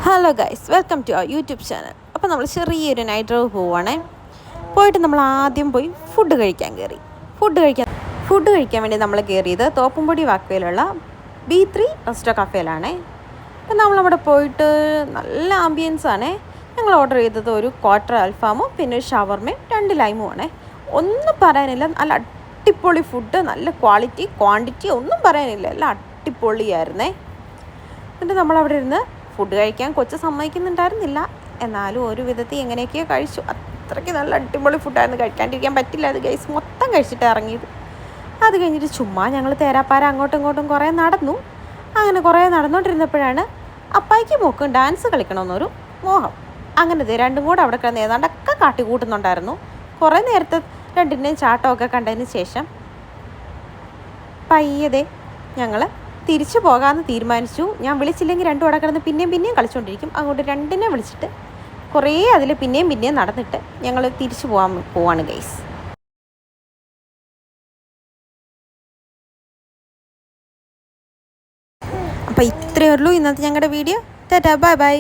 Hello guys, welcome to our YouTube channel. അപ്പോൾ നമ്മൾ ചെറിയൊരു നൈറ്റ് ഡ്രൈവ് പോവുകയാണേ. പോയിട്ട് നമ്മൾ ആദ്യം പോയി ഫുഡ് കഴിക്കാൻ കയറി. ഫുഡ് കഴിക്കാൻ വേണ്ടി നമ്മൾ കയറിയത് തോപ്പുംപൊടി വാക്വയിലുള്ള B3 റെസ്റ്റോ കഫേയിലാണേ. അപ്പം നമ്മളവിടെ പോയിട്ട് നല്ല ആംബിയൻസ് ആണേ. ഞങ്ങൾ ഓർഡർ ചെയ്തത് ഒരു ക്വാർട്ടർ അൽഫാമും പിന്നെ ഒരു ഷവർമയും 2 ലൈമും ആണേ. ഒന്നും പറയാനില്ല, നല്ല അടിപൊളി ഫുഡ്, നല്ല ക്വാണ്ടിറ്റി ഒന്നും പറയാനില്ല, എല്ലാം അടിപൊളിയായിരുന്നേ. എന്നിട്ട് നമ്മളവിടെ ഇരുന്ന് ഫുഡ് കഴിക്കാൻ കൊച്ചു സമ്മതിക്കുന്നുണ്ടായിരുന്നില്ല, എന്നാലും ഒരു വിധത്തിൽ എങ്ങനെയൊക്കെയോ കഴിച്ചു. അത്രയ്ക്ക് നല്ല അടിപൊളി ഫുഡായിരുന്നു, കഴിക്കാണ്ടിരിക്കാൻ പറ്റില്ല. അത് ഗൈസ് മൊത്തം കഴിച്ചിട്ട് ഇറങ്ങിയത്. അത് കഴിഞ്ഞിട്ട് ചുമ്മാ ഞങ്ങൾ തേരാപ്പാര അങ്ങോട്ടും ഇങ്ങോട്ടും കുറേ നടന്നു. അങ്ങനെ കുറേ നടന്നുകൊണ്ടിരുന്നപ്പോഴാണ് അപ്പായ്ക്ക് മോക്കും ഡാൻസ് കളിക്കണമെന്നൊരു മോഹം. അങ്ങനെ രണ്ടും കൂടെ അവിടെ കിടന്ന് ഏതാണ്ടൊക്കെ കാട്ടിക്കൂട്ടുന്നുണ്ടായിരുന്നു. കുറേ നേരത്തെ രണ്ടിൻ്റെയും ചാട്ടമൊക്കെ കണ്ടതിന് ശേഷം പയ്യതെ ഞങ്ങൾ തിരിച്ചു പോകാമെന്ന് തീരുമാനിച്ചു. ഞാൻ വിളിച്ചില്ലെങ്കിൽ രണ്ടും അവിടെ കിടന്ന് പിന്നെയും കളിച്ചുകൊണ്ടിരിക്കും. അങ്ങോട്ട് രണ്ടിനെ വിളിച്ചിട്ട് കുറേ അതിൽ പിന്നെയും നടന്നിട്ട് ഞങ്ങൾ തിരിച്ചു പോവാണ് ഗൈസ്. അപ്പോൾ ഇത്രയേ ഉള്ളൂ ഇന്നത്തെ ഞങ്ങളുടെ വീഡിയോ. Tata, bye bye.